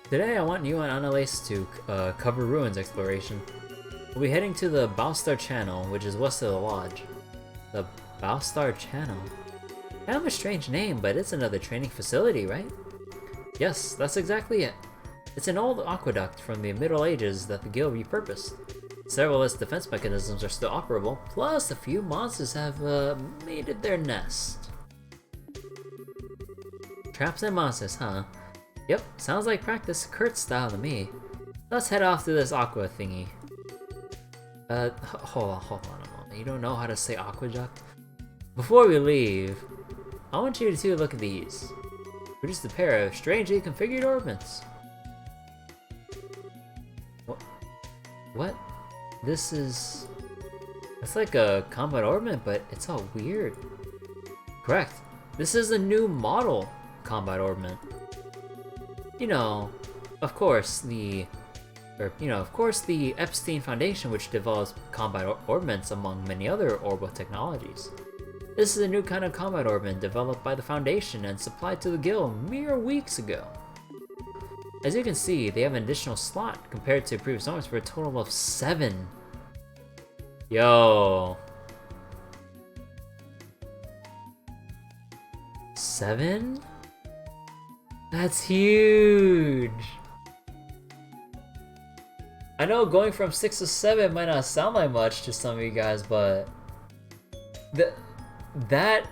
Today I want you and Annalise to cover ruins exploration. We'll be heading to the Balstar Channel, which is west of the lodge. The Balstar Channel? Kind of a strange name, but it's another training facility, right? Yes, that's exactly it. It's an old aqueduct from the Middle Ages that the guild repurposed. Several of its defense mechanisms are still operable, plus a few monsters have made it their nest. Traps and monsters, huh? Yep, sounds like practice Kurt style to me. Let's head off to this aqua thingy. Hold on a moment. You don't know how to say aqueduct? Before we leave, I want you to look at these. Produced a pair of strangely configured orbits. What? This is... It's like a combat orbit, but it's all weird. Correct. This is a new model combat orbit. Of course, the Epstein Foundation, which develops combat orbits among many other orbital technologies. This is a new kind of combat orbit developed by the Foundation and supplied to the guild mere weeks ago. As you can see, they have an additional slot compared to previous ones for a total of 7. Yo. 7? That's huge! I know going from 6 to 7 might not sound like much to some of you guys, but that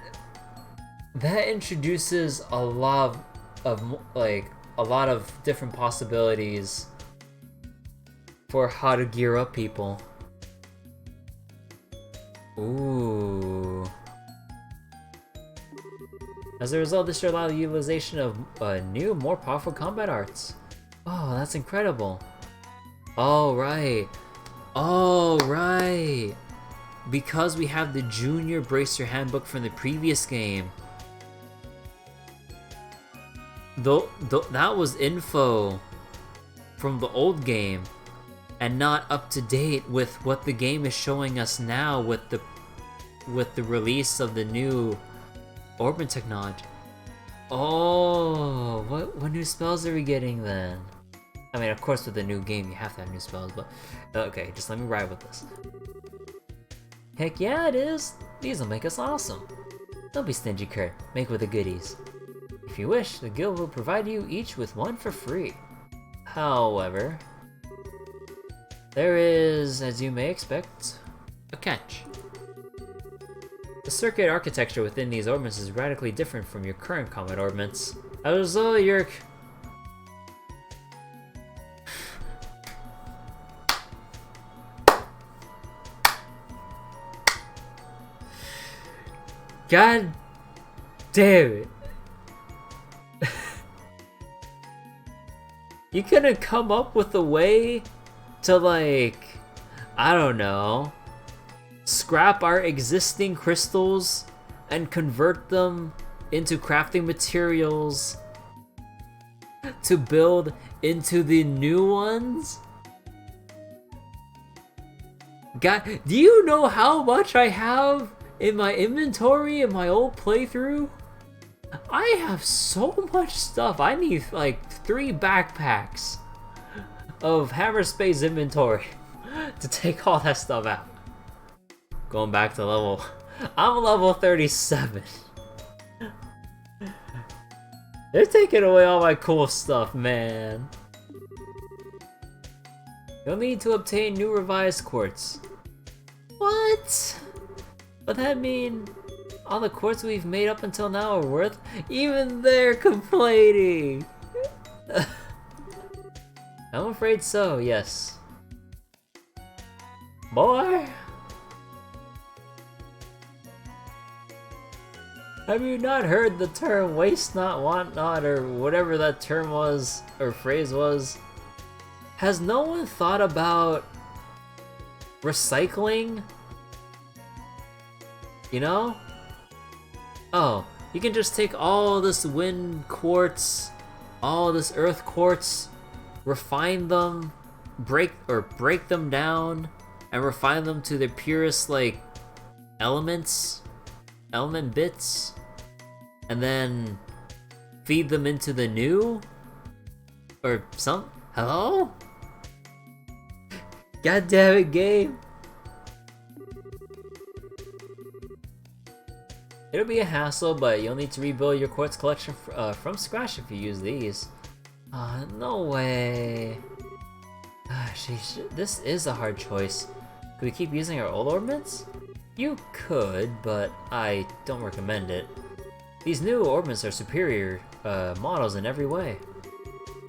introduces a lot of different possibilities for how to gear up people. Ooh. As a result, this should allow the utilization of new, more powerful combat arts. Oh, that's incredible. Oh, right. Oh, right. Because we have the Junior Bracer Handbook from the previous game. That was info from the old game and not up to date with what the game is showing us now with the release of the new Orbit technology. Oh, what new spells are we getting then? I mean, of course, with the new game, you have to have new spells, but okay, just let me ride with this. Heck yeah, it is. These will make us awesome. Don't be stingy, Kurt. Make with the goodies. If you wish, the guild will provide you each with one for free. However, there is, as you may expect, a catch. The circuit architecture within these orbits is radically different from your current combat orbits. As a result, your... God damn it. You couldn't come up with a way to, like, I don't know, scrap our existing crystals and convert them into crafting materials to build into the new ones? God, do you know how much I have in my inventory in my old playthrough? I have so much stuff. I need like 3 backpacks of Hammer Space inventory to take all that stuff out. Going back to level... I'm level 37. They're taking away all my cool stuff, man. You'll need to obtain new revised quartz. What? Would that mean all the quartz we've made up until now are worth? Even they're complaining! I'm afraid so, yes. Boy! Have you not heard the term waste not, want not, or whatever that term was, or phrase was? Has no one thought about recycling? You know? Oh, you can just take all this wind quartz, all this earth quartz, refine them, break them down, and refine them to their purest, like, element bits, and then feed them into the new? Or some... Hello? God damn it, game! It'll be a hassle, but you'll need to rebuild your quartz collection from scratch if you use these. No way. Sheesh, this is a hard choice. Could we keep using our old orbits? You could, but I don't recommend it. These new orbits are superior models in every way.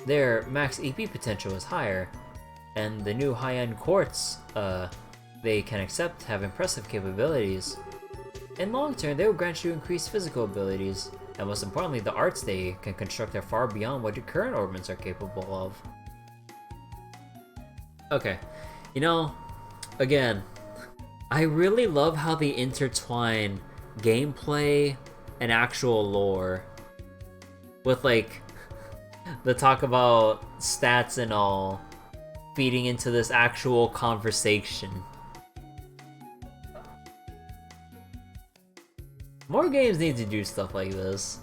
Their max EP potential is higher, and the new high-end quartz they can accept have impressive capabilities. In long term, they will grant you increased physical abilities, and most importantly, the arts they can construct are far beyond what your current orbits are capable of. Okay, you know, again, I really love how they intertwine gameplay and actual lore with, like, the talk about stats and all feeding into this actual conversation. More games need to do stuff like this.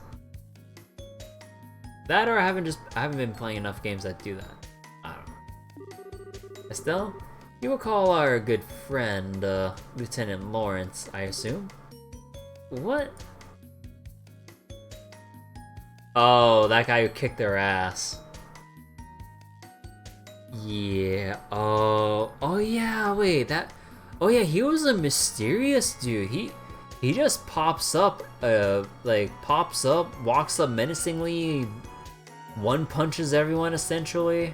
That, or I haven't been playing enough games that do that. I don't know. Estelle, you will call our good friend, Lieutenant Lawrence, I assume? What? Oh, that guy who kicked their ass. Yeah. Oh yeah. Wait. Oh yeah. He was a mysterious dude. He just pops up. Walks up menacingly, one punches everyone essentially,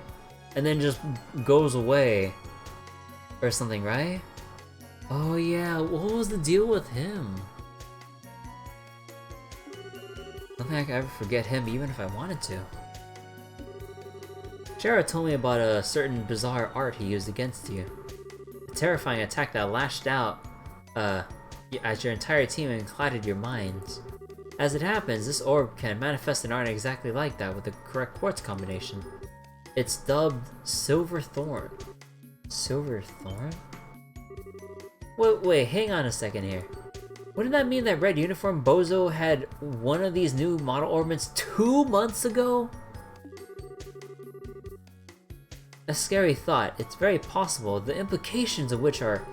and then just goes away, or something, right? Oh yeah. What was the deal with him? I don't think I could ever forget him, even if I wanted to. Jared told me about a certain bizarre art he used against you. A terrifying attack that lashed out at your entire team and clouded your minds. As it happens, this orb can manifest an art exactly like that with the correct quartz combination. It's dubbed Silver Thorn. Silver Thorn? Wait, hang on a second here. Wouldn't that mean that Red Uniform Bozo had one of these new model orbits 2 months ago? A scary thought. It's very possible, the implications of which are...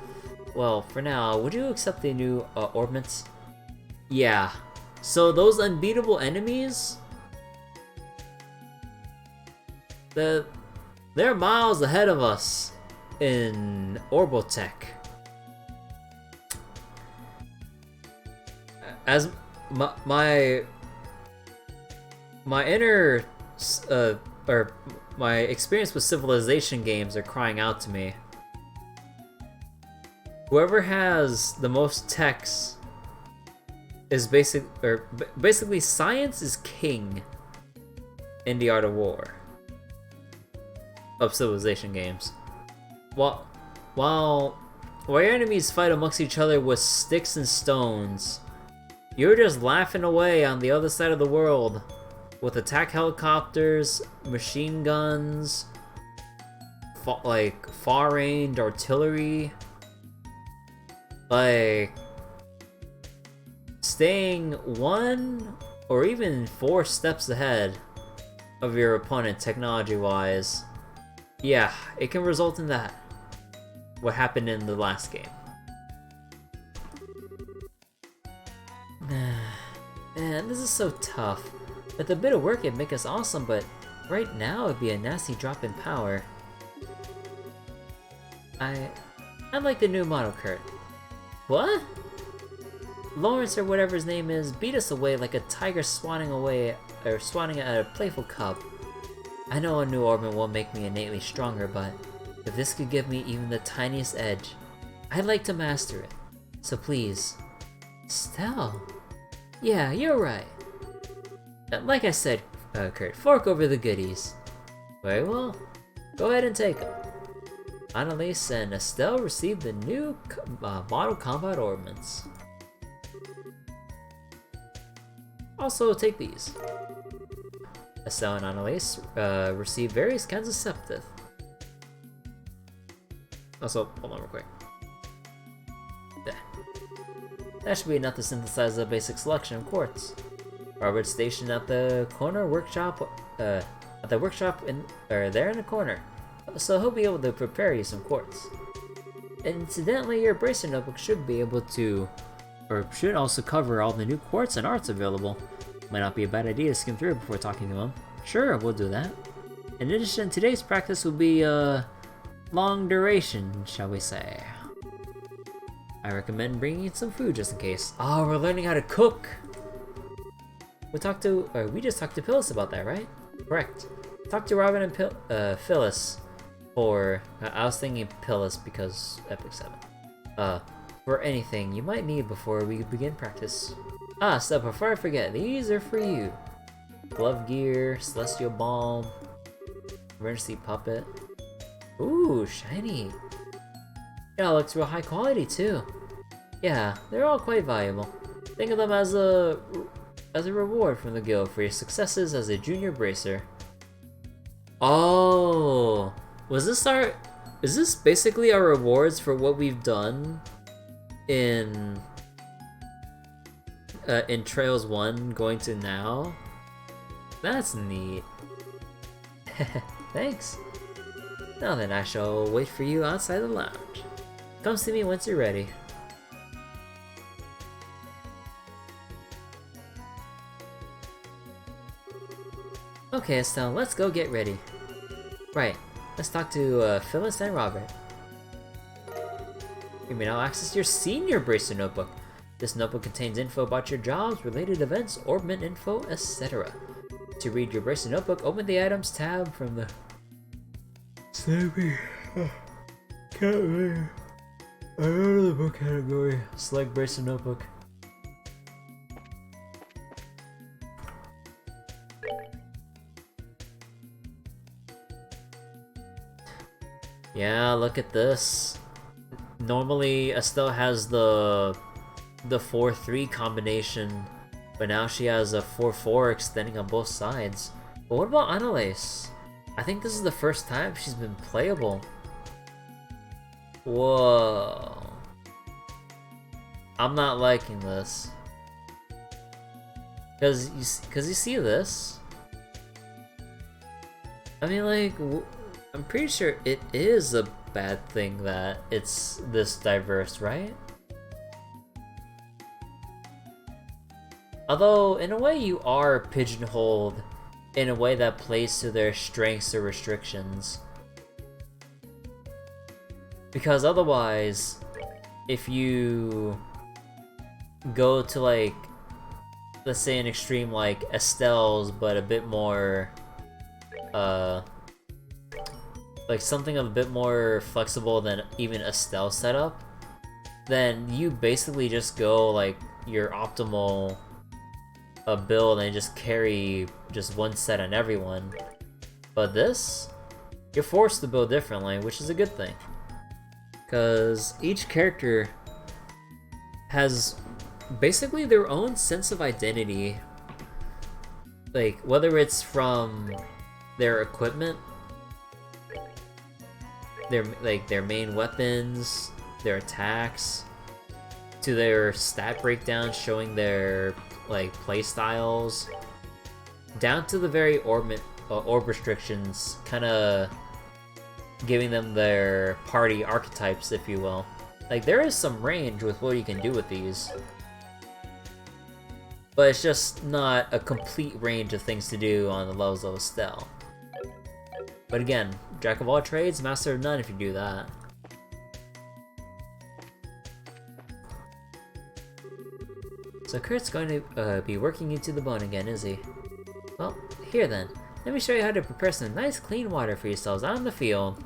Well, for now, would you accept the new orbits? Yeah. So those unbeatable enemies... They're miles ahead of us in Orbotech. As my inner or my experience with Civilization games are crying out to me. Whoever has the most techs is basically science is king in the Art of War of Civilization games. While your enemies fight amongst each other with sticks and stones, you're just laughing away on the other side of the world with attack helicopters, machine guns, like far-range artillery, like staying 1 or even 4 steps ahead of your opponent technology-wise. Yeah, it can result in that. What happened in the last game. Man, this is so tough. With a bit of work it'd make us awesome, but right now it'd be a nasty drop in power. I like the new model, Kurt. What? Lawrence or whatever his name is beat us away like a tiger swatting at a playful cub. I know a new orbit won't make me innately stronger, but if this could give me even the tiniest edge, I'd like to master it. So please, Stell. Yeah, you're right. Like I said, Kurt, fork over the goodies. Very well. Go ahead and take them. Annalise and Estelle received the new model combat ornaments. Also, take these. Estelle and Annalise received various kinds of septith. Also, hold on real quick. That should be enough to synthesize a basic selection of quartz. Robert stationed at the corner workshop at the workshop there in the corner, so he'll be able to prepare you some quartz. Incidentally, your bracer notebook should be able to, or should also cover all the new quartz and arts available. Might not be a bad idea to skim through it before talking to him. Sure, we'll do that. In addition, today's practice will be long duration, shall we say. I recommend bringing some food just in case. Oh, we're learning how to cook! We just talked to Phyllis about that, right? Correct. Talked to Robin and Phyllis for... I was thinking Phyllis because Epic 7. For anything you might need before we begin practice. Ah, so before I forget, these are for you. Glove gear, celestial balm, emergency puppet. Ooh, shiny. It all looks real high quality too. Yeah, they're all quite valuable. Think of them as a reward from the guild for your successes as a junior bracer. Oh, is this basically our rewards for what we've done in Trails 1 going to now? That's neat. Thanks. Now then, I shall wait for you outside the lounge. Come see me once you're ready. Okay, Estelle, let's go get ready. Right, let's talk to Phyllis and Robert. You may now access your senior bracer notebook. This notebook contains info about your jobs, related events, orbment info, etc. To read your bracer notebook, open the items tab from the... Sleepy. Can't read. I go to the book category. Select bracer notebook. Yeah, look at this. Normally, Estelle has the 4-3 combination, but now she has a 4-4 extending on both sides. But what about Annalise? I think this is the first time she's been playable. Whoa. I'm not liking this. Cause you see this? I mean, like, I'm pretty sure it is a bad thing that it's this diverse, right? Although, in a way, you are pigeonholed in a way that plays to their strengths or restrictions. Because otherwise, if you go to, like, let's say an extreme like Estelle's, but a bit more, like something a bit more flexible than even Estelle's setup, then you basically just go like your optimal build and just carry just one set on everyone. But this, you're forced to build differently, which is a good thing. Because each character has basically their own sense of identity. Like, whether it's from their equipment, their main weapons, their attacks, to their stat breakdown showing their like play styles, down to the very orb restrictions, kind of giving them their party archetypes, if you will. Like, there is some range with what you can do with these, but it's just not a complete range of things to do on the levels of Estelle. But again, jack of all trades, master of none if you do that. So Kurt's going to be working you to the bone again, is he? Well, here then. Let me show you how to prepare some nice clean water for yourselves out in the field.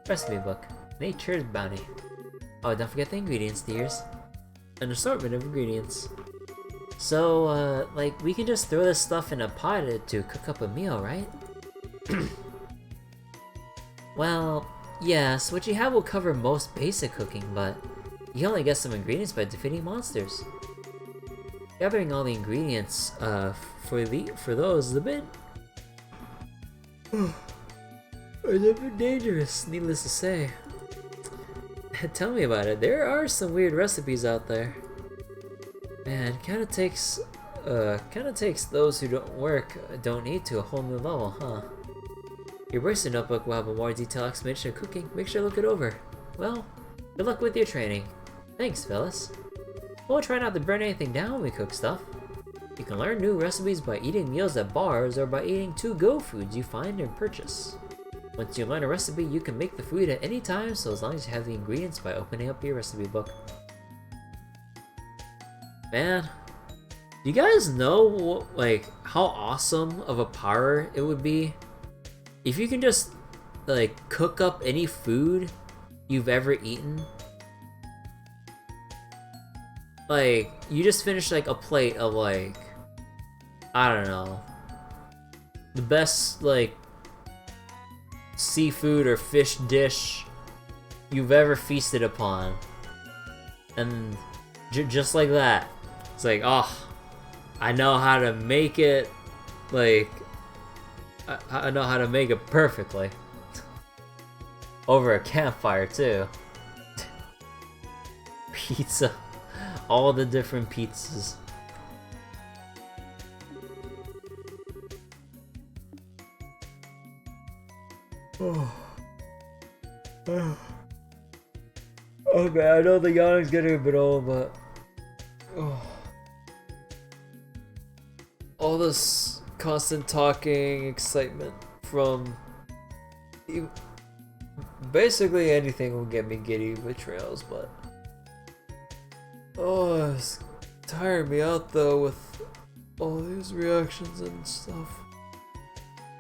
Recipe book. Nature's Bounty. Oh, don't forget the ingredients, dears. An assortment of ingredients. So, like, we can just throw this stuff in a pot to cook up a meal, right? Well, yes, what you have will cover most basic cooking, but you only get some ingredients by defeating monsters. Gathering all the ingredients for those is a bit dangerous, needless to say. Tell me about it. There are some weird recipes out there. Man, it kind of takes Kinda takes those who don't need to, a whole new level, huh? Your Bracer notebook will have a more detailed explanation of cooking. Make sure to look it over. Well, good luck with your training. Thanks, Phyllis. We'll try not to burn anything down when we cook stuff. You can learn new recipes by eating meals at bars or by eating to-go foods you find and purchase. Once you learn a recipe, you can make the food at any time, so as long as you have the ingredients by opening up your recipe book. Man, you guys know like how awesome of a power it would be if you can just like cook up any food you've ever eaten? Like, you just finished like a plate of like, I don't know, the best like seafood or fish dish you've ever feasted upon, and just like that, it's like, oh, I know how to make it, like, I know how to make it perfectly. Over a campfire too. Pizza, all the different pizzas. Okay, I know the yawning's getting a bit old, but all this constant talking, excitement from basically anything will get me giddy with trails, but it's tired me out though with all these reactions and stuff.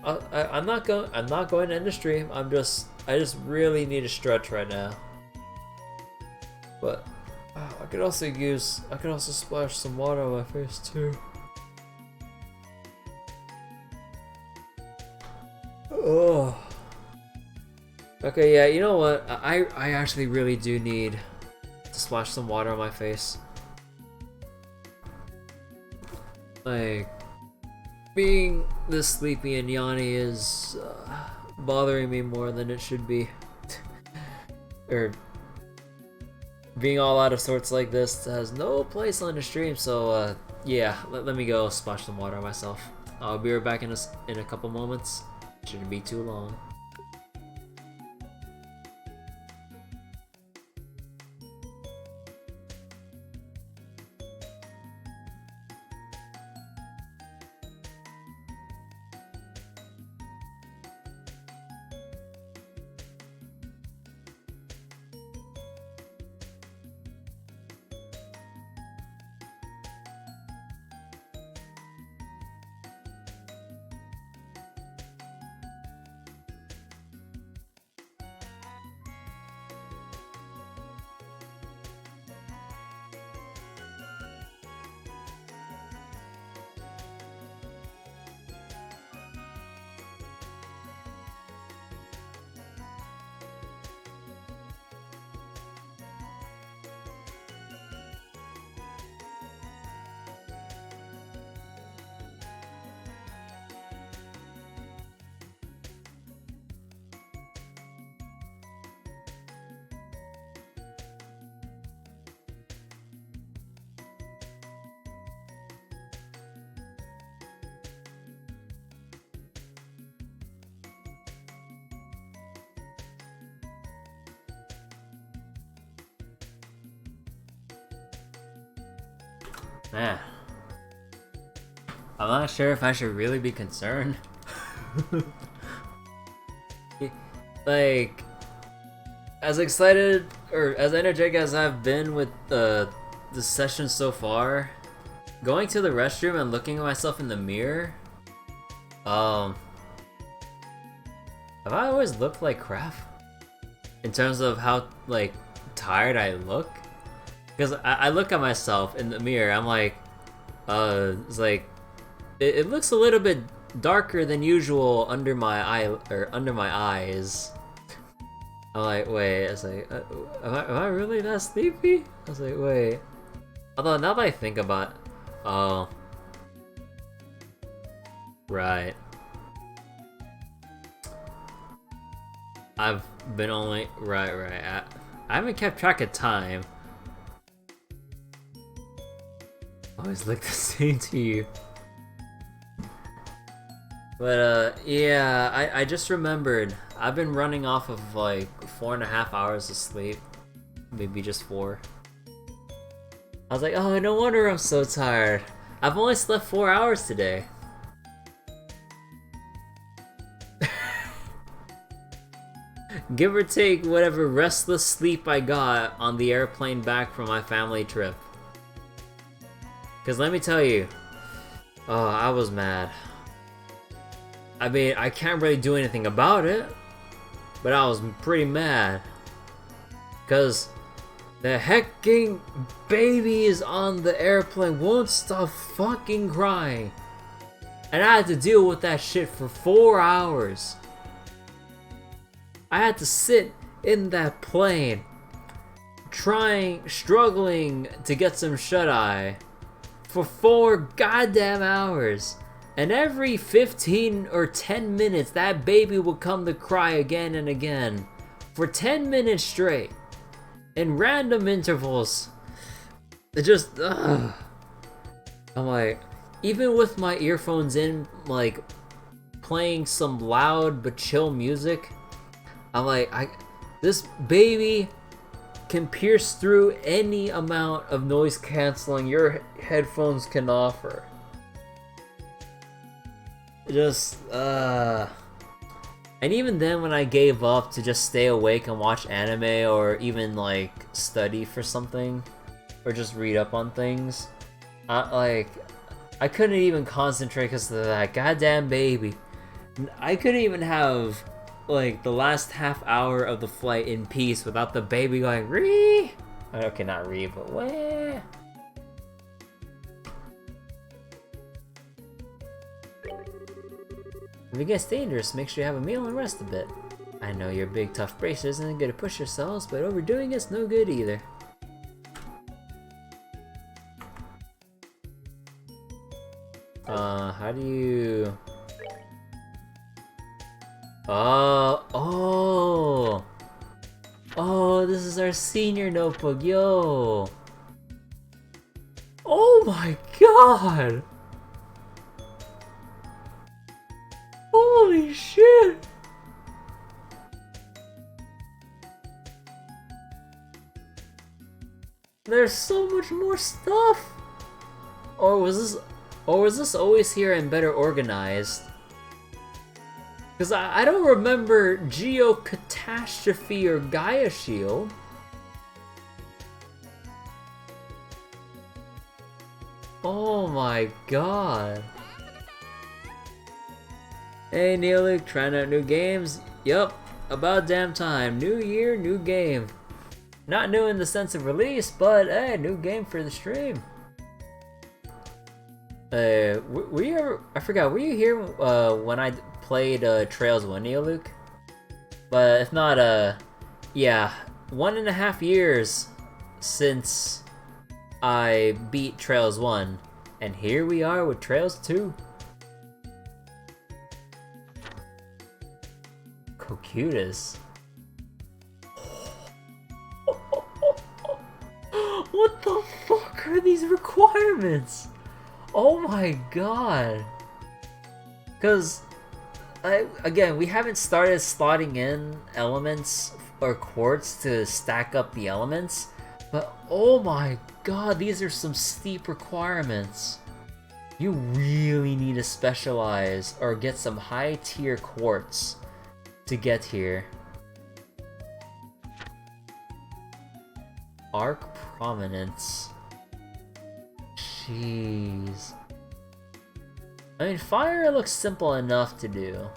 I'm not going to end the stream. I just really need a stretch right now. But I could also splash some water on my face too. Oh. Okay, yeah, you know what? I actually really do need to splash some water on my face. Like, being this sleepy and yawny is bothering me more than it should be. Or being all out of sorts like this has no place on the stream, so yeah, let me go splash some water on myself. I'll be right back in a couple moments. Shouldn't be too long. Man, I'm not sure if I should really be concerned. Like, as excited or as energetic as I've been with the session so far, going to the restroom and looking at myself in the mirror, have I always looked like crap? In terms of how, like, tired I look? Because I look at myself in the mirror, I'm like, it's like, it looks a little bit darker than usual under my eye, or under my eyes. I'm like, wait, I was like, am I really that sleepy? I was like, wait. Although now that I think about it, oh, right. I've been only, right. I haven't kept track of time. always look the same to you. But yeah, I just remembered. I've been running off of like 4.5 hours of sleep. Maybe just 4. I was like, oh, no wonder I'm so tired. I've only slept 4 hours today. Give or take whatever restless sleep I got on the airplane back from my family trip. Cause let me tell you, oh, I was mad. I mean, I can't really do anything about it, but I was pretty mad. Cause the hecking babies on the airplane won't stop fucking crying. And I had to deal with that shit for 4 hours. I had to sit in that plane, struggling to get some shut-eye for 4 goddamn hours. And every 15 or 10 minutes, that baby would come to cry again and again. For 10 minutes straight. In random intervals. It just, ugh. I'm like, even with my earphones in, like, playing some loud but chill music, I'm like, this baby can pierce through any amount of noise canceling your headphones can offer. Just, and even then when I gave up to just stay awake and watch anime or even like study for something or just read up on things, I couldn't even concentrate because of that goddamn baby. I couldn't even have like the last half hour of the flight in peace without the baby going ree. Okay, not ree, but wah. If it gets dangerous, make sure you have a meal and rest a bit. I know you're big tough bracers and good to push yourselves, but overdoing it's no good either. How do you... Oh, this is our senior notebook, yo! Oh my god! Holy shit! There's so much more stuff! Or was this always here and better organized? Because I don't remember Geocatastrophe or Gaia Shield. Oh my god. Hey Neoluke, trying out new games? Yup, about damn time. New year, new game. Not new in the sense of release, but hey, new game for the stream. Were you ever, I forgot, were you here when I played Trails 1, Neoluke? But if not, yeah, 1.5 years since I beat Trails 1, and here we are with Trails 2. Cocutus. What the fuck are these requirements? Oh my god. Cause again, we haven't started slotting in elements or quartz to stack up the elements, but oh my god, these are some steep requirements. You really need to specialize or get some high tier quartz to get here. Arc prominence. Jeez. I mean, fire looks simple enough to do.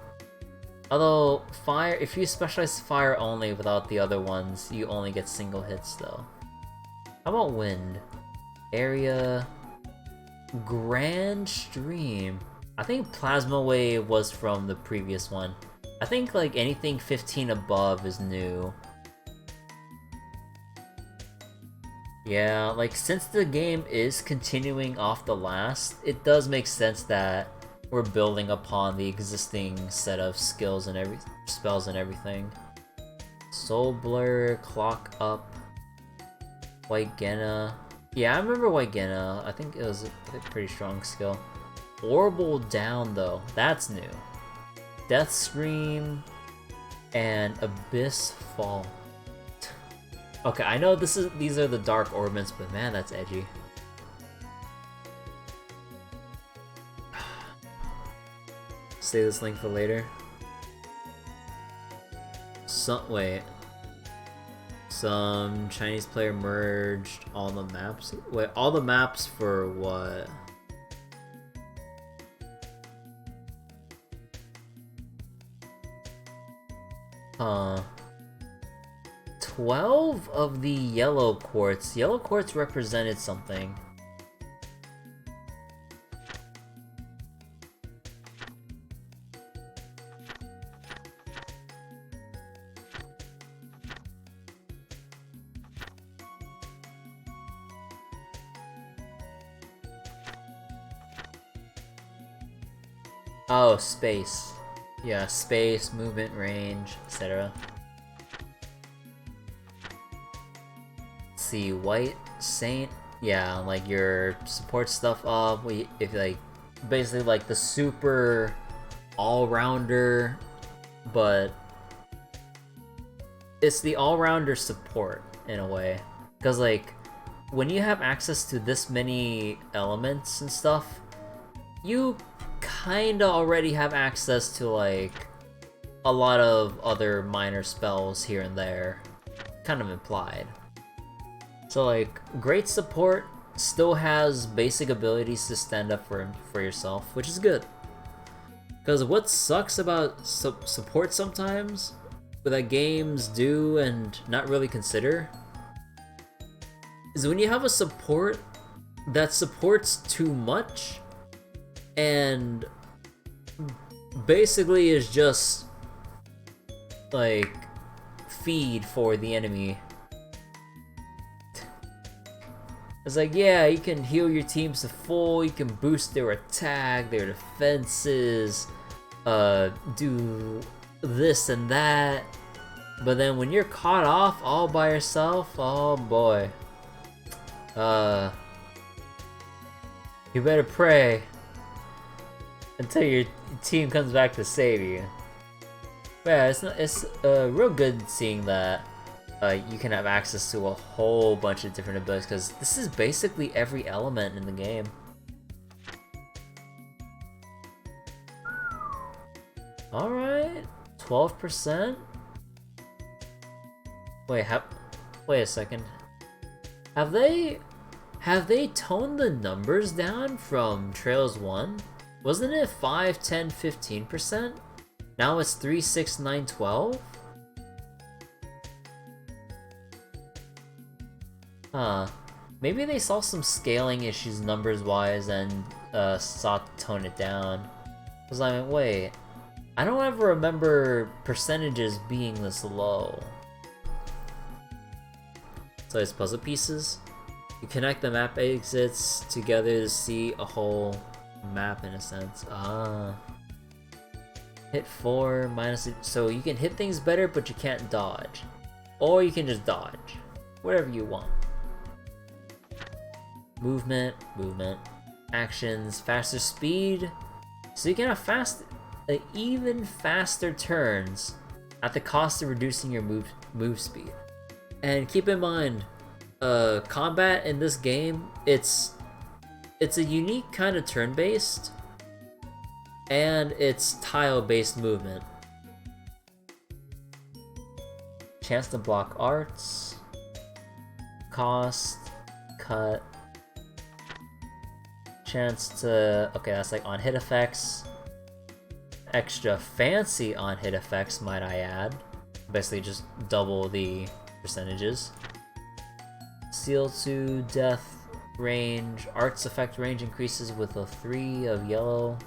Although, fire, if you specialize fire only without the other ones, you only get single hits though. How about wind? Area... Grand Stream. I think Plasma Wave was from the previous one. I think like anything 15 above is new. Yeah, like since the game is continuing off the last, it does make sense that we're building upon the existing set of skills and spells and everything. Soul Blur, Clock Up, White Genna. Yeah, I remember Wygena. I think it was a pretty strong skill. Orbital Down, though. That's new. Death Scream and Abyss Fall. Okay, I know these are the dark orbits, but man, that's edgy. Save this link for later. Wait. Some Chinese player merged all the maps. Wait, all the maps for what? Huh. 12 of the yellow quartz. Yellow quartz represented something. Oh, space. Yeah, space, movement, range, etc. Let's see, White Saint. Yeah, like your support stuff up. If like, basically like the super all-rounder, but it's the all-rounder support in a way. Because like, when you have access to this many elements and stuff, you kinda already have access to like a lot of other minor spells here and there, kind of implied. So like, great support still has basic abilities to stand up for yourself, which is good. Because what sucks about support sometimes, that games do and not really consider, is when you have a support that supports too much and basically is just like feed for the enemy. It's like, yeah, you can heal your teams to full, you can boost their attack, their defenses, do this and that, but then when you're caught off all by yourself, oh boy. You better pray until your team comes back to save you. But yeah, it's real good seeing that you can have access to a whole bunch of different abilities, because this is basically every element in the game. Alright, 12%? Wait a second. Have they toned the numbers down from Trails 1? Wasn't it 5, 10, 15%? Now it's 3, 6, 9, 12? Huh. Maybe they saw some scaling issues numbers-wise and sought to tone it down. Because I mean, wait. I don't ever remember percentages being this low. So it's puzzle pieces. You connect the map exits together to see a whole map in a sense. Ah. Hit 4 minus it, so you can hit things better, but you can't dodge. Or you can just dodge. Whatever you want. Movement. Actions, faster speed. So you can have even faster turns at the cost of reducing your move speed. And keep in mind, combat in this game, it's a unique kind of turn-based, and it's tile-based movement. Chance to block arts, cost, cut, chance to, okay, that's like on hit effects, extra fancy on hit effects, might I add, basically just double the percentages. Seal to death range, arts effect range increases with a 3 of yellow.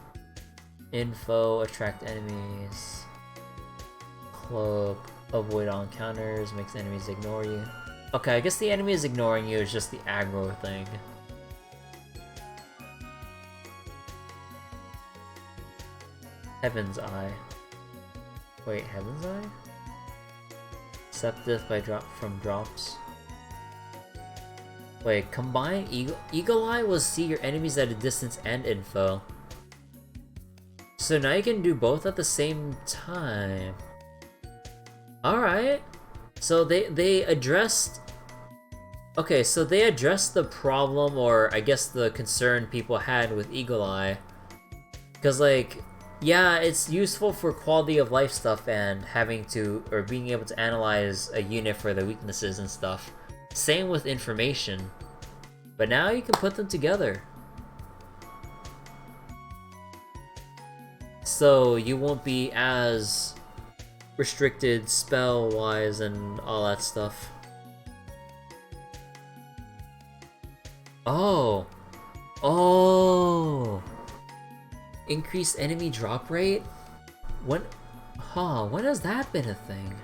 Info, attract enemies. Cloak, avoid all encounters, makes enemies ignore you. Okay, I guess the enemy is ignoring you is just the aggro thing. Heaven's Eye. Wait, Heaven's Eye? Accept death by from drops. Like, combine Eagle Eye will see your enemies at a distance and info. So now you can do both at the same time. Alright. So they addressed... Okay, so they addressed the problem, or I guess the concern people had with Eagle Eye. Because, like, yeah, it's useful for quality of life stuff and having to, or being able to analyze a unit for their weaknesses and stuff. Same with information. But now you can put them together. So you won't be as restricted spell-wise and all that stuff. Oh! Oh! Increased enemy drop rate? When has that been a thing?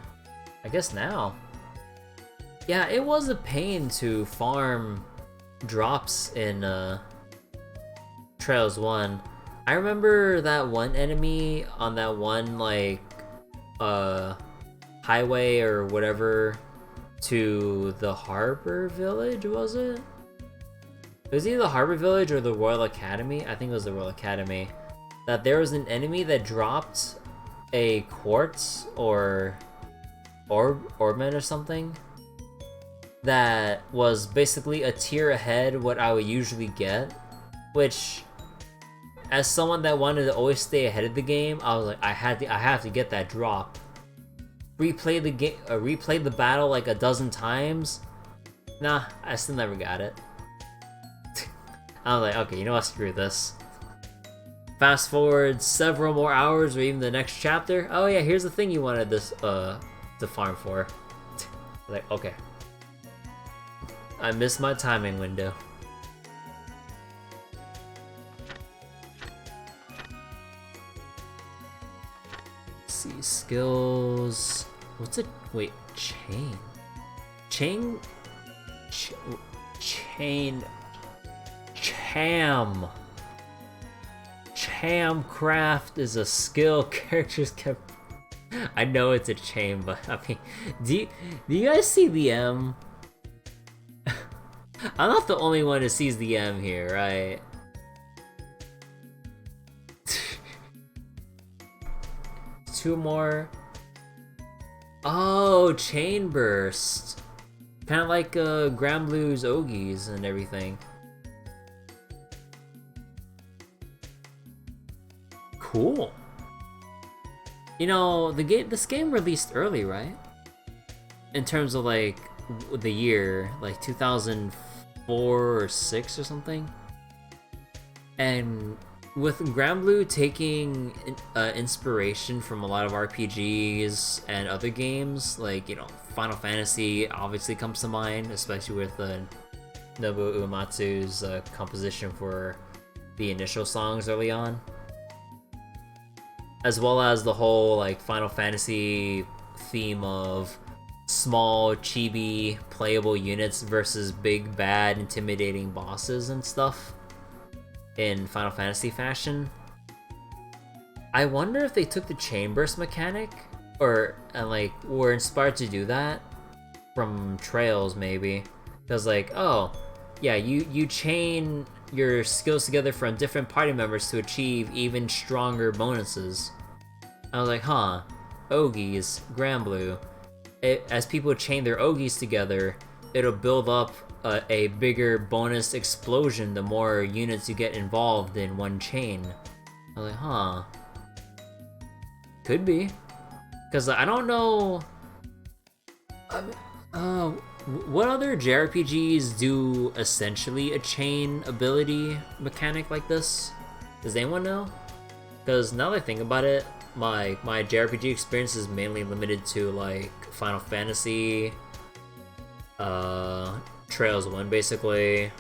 I guess now. Yeah, it was a pain to farm drops in Trails 1. I remember that one enemy on that one, like, highway or whatever to the Harbor Village, was it? It was either the Harbor Village or the Royal Academy. I think it was the Royal Academy. That there was an enemy that dropped a quartz or ornament or something that was basically a tier ahead what I would usually get, which, as someone that wanted to always stay ahead of the game, I was like, I have to get that drop. Replay the game, replay the battle like a dozen times. Nah, I still never got it. I was like, okay, you know what, screw this. Fast forward several more hours or even the next chapter. Oh yeah, here's the thing you wanted this to farm for. Like, okay. I missed my timing window. Let's see, skills. What's it? Wait, chain. Chain. Chain. Cham. Chamcraft is a skill characters kept. I know it's a chain, but I mean, do you guys see the M? I'm not the only one who sees the M here, right? Two more. Oh, chain burst. Kind of like Granblue's Ogies and everything. Cool. You know, this game released early, right? In terms of like the year, like 2004 or 6 or something. And with Granblue taking inspiration from a lot of RPGs and other games, like, you know, Final Fantasy obviously comes to mind, especially with Nobuo Uematsu's composition for the initial songs early on. As well as the whole, like, Final Fantasy theme of small, chibi, playable units versus big, bad, intimidating bosses and stuff in Final Fantasy fashion. I wonder if they took the chain burst mechanic, or were inspired to do that from Trails, maybe. Because, like, oh, yeah, you chain your skills together from different party members to achieve even stronger bonuses. I was like, huh, Ogies, Granblue. As people chain their Ogies together, it'll build up a bigger bonus explosion the more units you get involved in one chain. I was like, huh. Could be. Because I don't know... what other JRPGs do essentially a chain ability mechanic like this? Does anyone know? Because now that I think about it, my JRPG experience is mainly limited to like Final Fantasy, Trails 1 basically,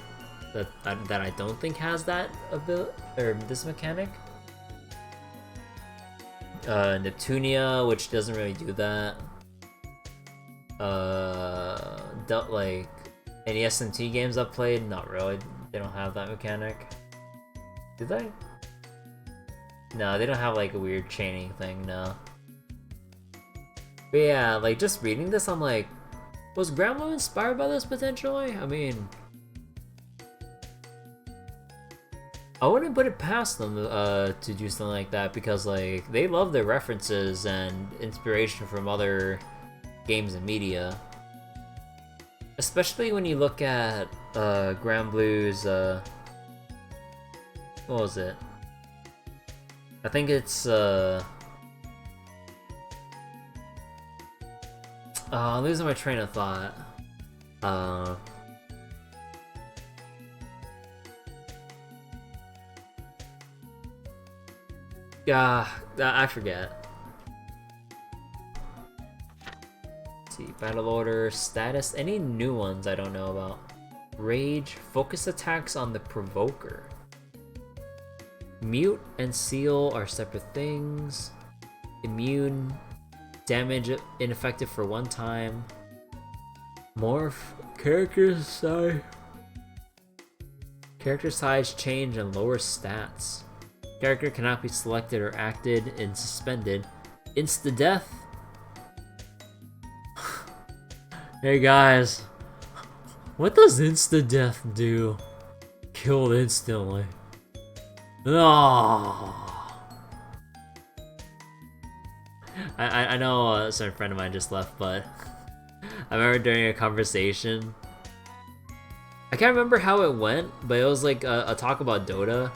that I don't think has that ability or this mechanic. Neptunia, which doesn't really do that. Like any SMT games I've played, not really. They don't have that mechanic. Do they? No, they don't have like a weird chaining thing, no. But yeah, like just reading this, I'm like, was Granblue inspired by this potentially? I mean, I wouldn't put it past them to do something like that because like they love their references and inspiration from other games and media. Especially when you look at Grand Blue's what was it? I think it's I'm losing my train of thought. Yeah, I forget. Let's see, battle order, status, any new ones I don't know about. Rage, focus attacks on the provoker. Mute and seal are separate things. Immune, damage ineffective for one time. Morph, character size. Character size change and lower stats. Character cannot be selected or acted in suspended. Insta-death. Hey guys. What does insta-death do? Killed instantly. Oh. I know a certain friend of mine just left, but I remember during a conversation. I can't remember how it went, but it was like a talk about Dota.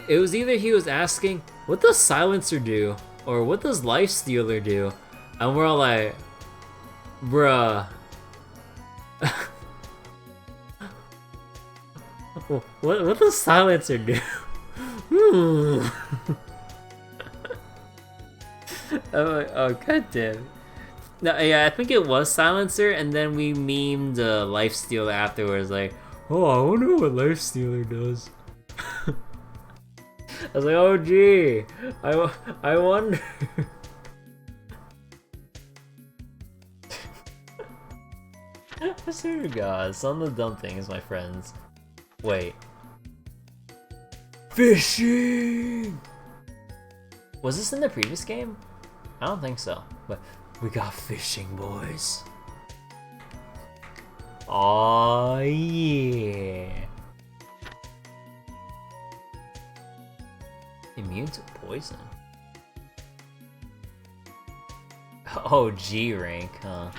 It was either he was asking, what does Silencer do? Or what does Lifestealer do? And we're all like, bruh. what does Silencer do? I'm like, oh goddamn. No, yeah, I think it was Silencer, and then we memed Lifestealer afterwards, like, oh, I wonder what Lifestealer does. I was like, oh gee, I wonder. I swear to God, some of the dumb things, my friends. Wait. Fishing! Was this in the previous game? I don't think so, but we got fishing, boys. Oh yeah. Immune to poison. Oh, G rank, huh?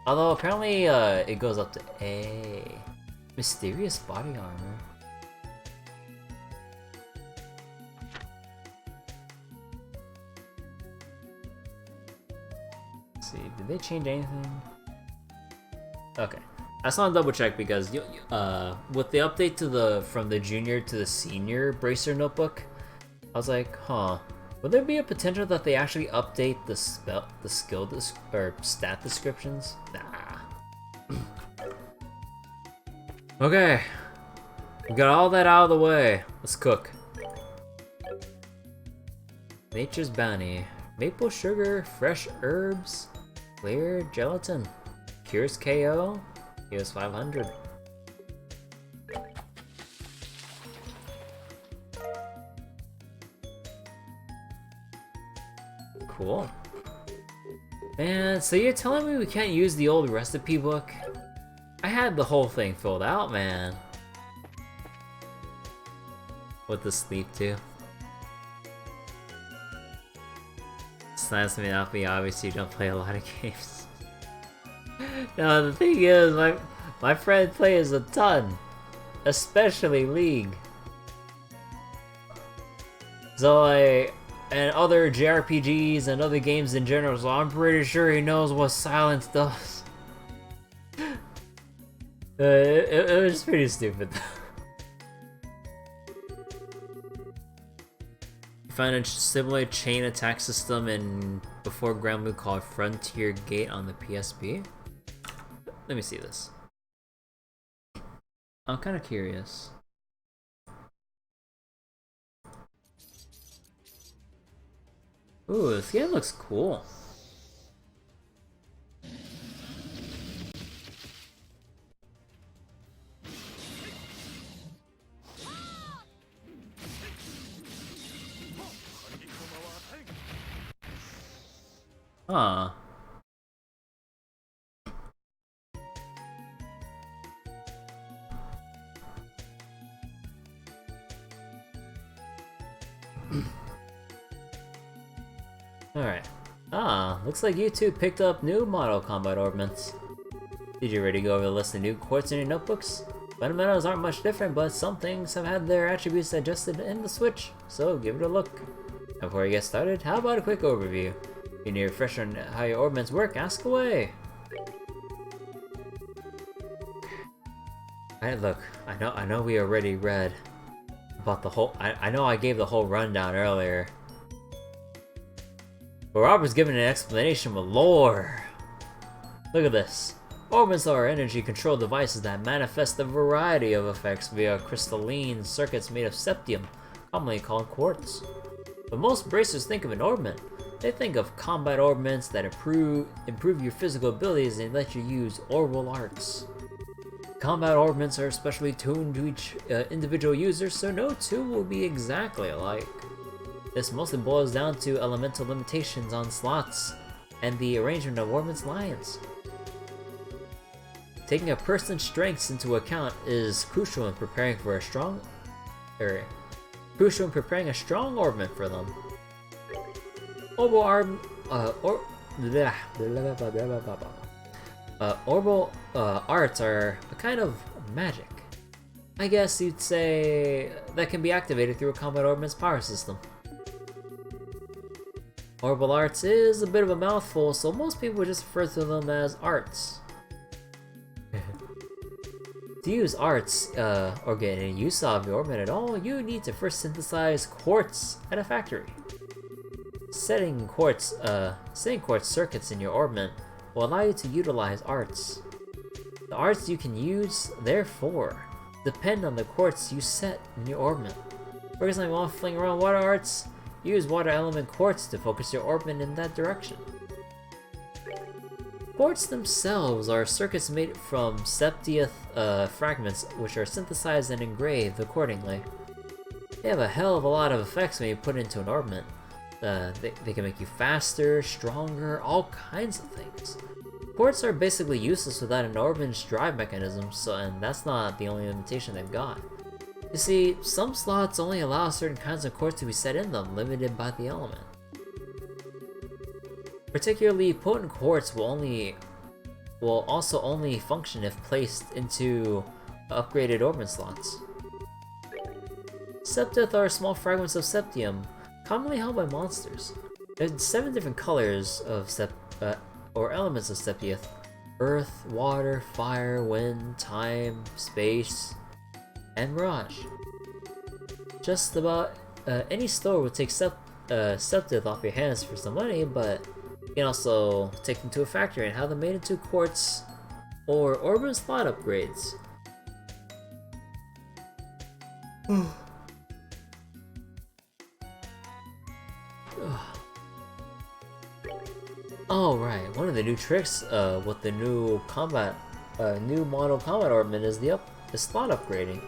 Although apparently it goes up to A. Mysterious body armor. Let's see, did they change anything? Okay, I just want to double check because with the update to from the junior to the senior bracer notebook, I was like, huh, would there be a potential that they actually update the skill or stat descriptions? Nah. Okay, we got all that out of the way. Let's cook. Nature's Bounty. Maple sugar, fresh herbs, clear gelatin. Cures KO. Heals 500. Cool. Man, so you're telling me we can't use the old recipe book? I had the whole thing filled out, man. With the sleep too. It's nice to be obvious you don't play a lot of games. No, the thing is, my friend plays a ton. Especially League. So and other JRPGs and other games in general, so I'm pretty sure he knows what silence does. It was pretty stupid. You find a similar chain attack system in before Grand Blue called Frontier Gate on the PSP. Let me see this. I'm kind of curious. Ooh, this game looks cool. Huh. Alright. Ah, looks like you two picked up new model combat orbments. Did you already go over the list of new quartz in your notebooks? Fundamentals aren't much different, but some things have had their attributes adjusted in the Switch, so give it a look. Before we get started, how about a quick overview? If you need a refresher on how your orbments work, ask away! Alright, look, I know we already read about the whole- I know I gave the whole rundown earlier. But Robert's giving an explanation with lore! Look at this. Orbments are energy-controlled devices that manifest a variety of effects via crystalline circuits made of septium, commonly called quartz. When most bracers think of an orbment, they think of combat orbments that improve your physical abilities and let you use orbital arts. Combat orbments are especially tuned to each individual user, so no two will be exactly alike. This mostly boils down to elemental limitations on slots and the arrangement of orbments' lines. Taking a person's strengths into account is crucial in preparing for a strong orbment for them. Orbital arts are a kind of magic. I guess you'd say that can be activated through a combat orbment's power system. Orbital arts is a bit of a mouthful, so most people just refer to them as arts. To use arts, or get any use out of your orbment at all, you need to first synthesize quartz at a factory. Setting quartz circuits in your orbment will allow you to utilize arts. The arts you can use, therefore, depend on the quartz you set in your orbment. For example, while fling around water arts, use water element quartz to focus your orbment in that direction. Quartz themselves are circuits made from septieth fragments, which are synthesized and engraved accordingly. They have a hell of a lot of effects when you put into an orbment. They can make you faster, stronger, all kinds of things. Quartz are basically useless without an orbment's drive mechanism, and that's not the only limitation they've got. You see, some slots only allow certain kinds of quartz to be set in them, limited by the element. Particularly potent quartz will also only function if placed into upgraded orbment slots. Septith are small fragments of septium, commonly held by monsters. There's 7 different colors of or elements of septieth: earth, water, fire, wind, time, space, and mirage. Just about any store would take septith off your hands for some money, but you can also take them to a factory and have them made into quartz or orbment slot upgrades. Oh right, one of the new tricks with the new model combat orbment is the slot upgrading.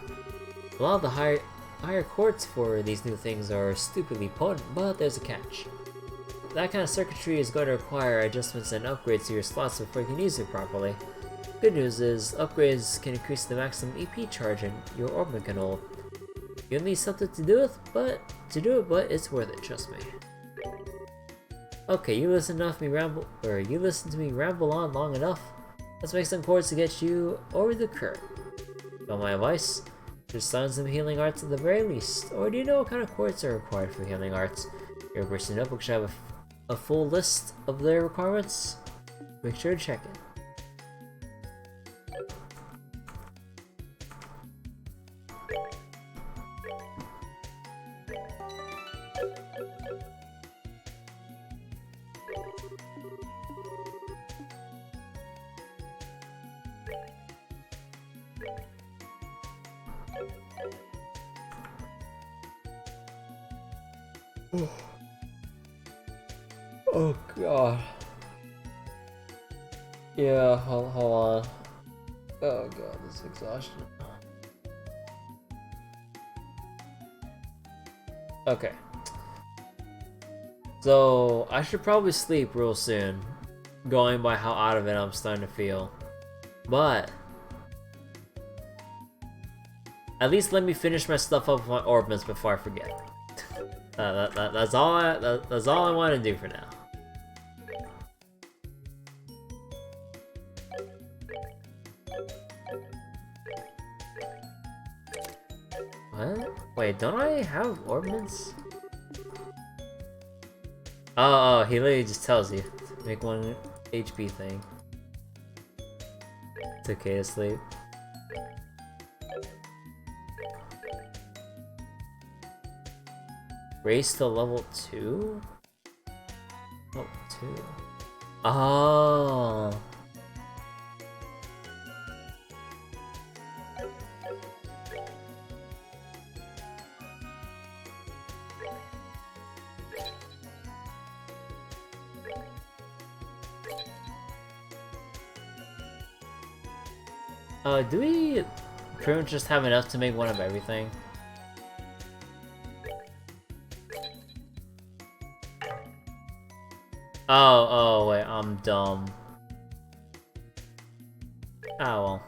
A lot of the higher quartz for these new things are stupidly potent, but there's a catch. That kind of circuitry is going to require adjustments and upgrades to your slots before you can use it properly. Good news is, upgrades can increase the maximum EP charge and your orbment can hold. You'll need something to do it, but it's worth it, trust me. Okay, you listened to me ramble on long enough. Let's make some chords to get you over the curve. Want my advice? Just learn some healing arts at the very least. Or do you know what kind of chords are required for healing arts? Your personal notebook should have a full list of their requirements. Make sure to check it. Oh god. Yeah, hold on. Oh god, this exhaustion. Okay. So, I should probably sleep real soon, going by how out of it I'm starting to feel. But at least let me finish my stuff up with my orbments before I forget. That's all that's all I want to do for now. What? Wait, don't I have orbits? Oh, he literally just tells you. Make one HP thing. It's okay to sleep. Race to level 2? Oh, 2. Oh. Do we pretty much just have enough to make one of everything? Oh, wait, I'm dumb. Oh, well.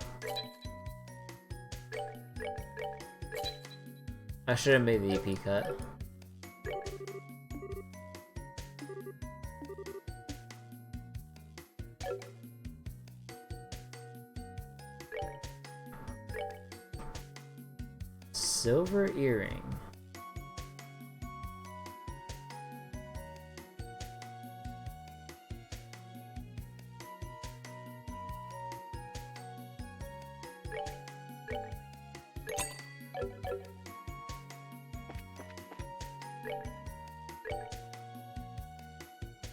I should have made the EP cut. Silver earring.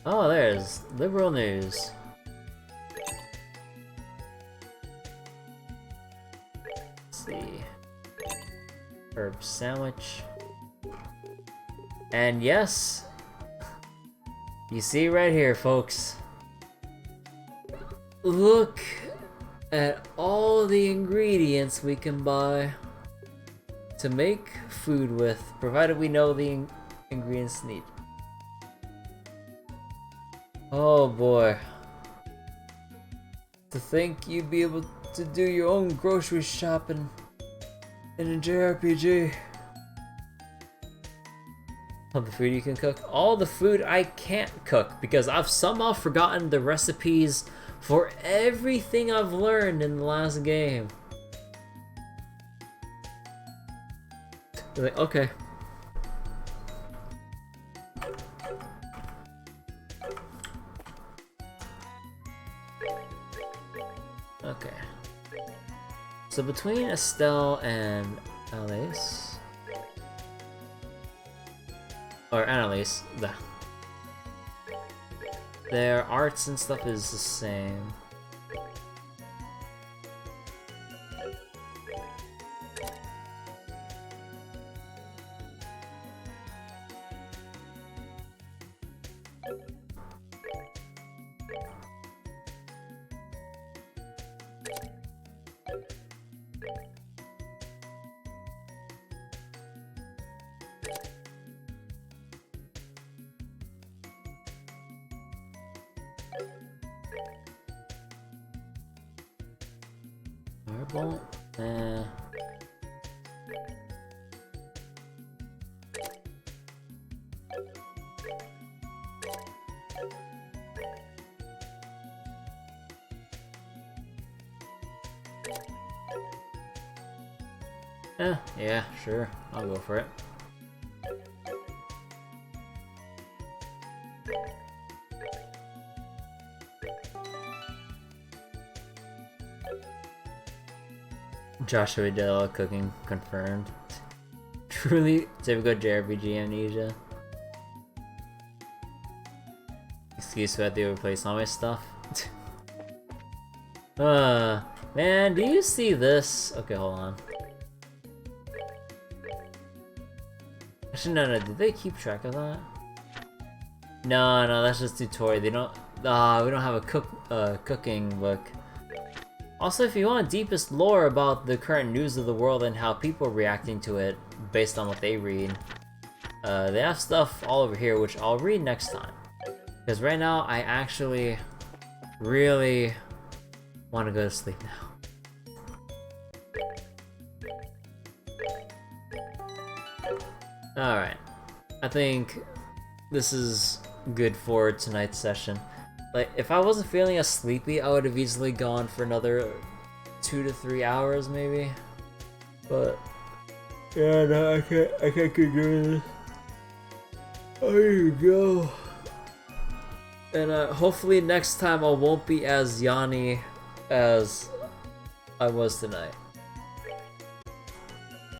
Oh, there's liberal news. Let's see. Herb sandwich. And yes, you see right here, folks. Look at all the ingredients we can buy to make food with, provided we know the ingredients needed. Oh boy. To think you'd be able to do your own grocery shopping in a JRPG. All the food you can cook. All the food I can't cook because I've somehow forgotten the recipes for everything I've learned in the last game. Like, okay. Okay. So between Estelle and Alice, or Annalise, their arts and stuff is the same. Fireball? Yeah, sure. I'll go for it. Joshua did all cooking confirmed. Truly typical JRPG amnesia. Excuse who had to replace all my stuff. Man, do you see this? Okay, hold on. Actually, no, did they keep track of that? No, that's just tutorial. They don't, we don't have a cooking book. Also, if you want deepest lore about the current news of the world and how people are reacting to it based on what they read, they have stuff all over here, which I'll read next time. Because right now, I actually really want to go to sleep now. Alright. I think this is good for tonight's session. Like, if I wasn't feeling as sleepy, I would have easily gone for another 2 to 3 hours, maybe. But yeah, no, I can't keep doing this. I need to go. And hopefully next time I won't be as yawny as I was tonight.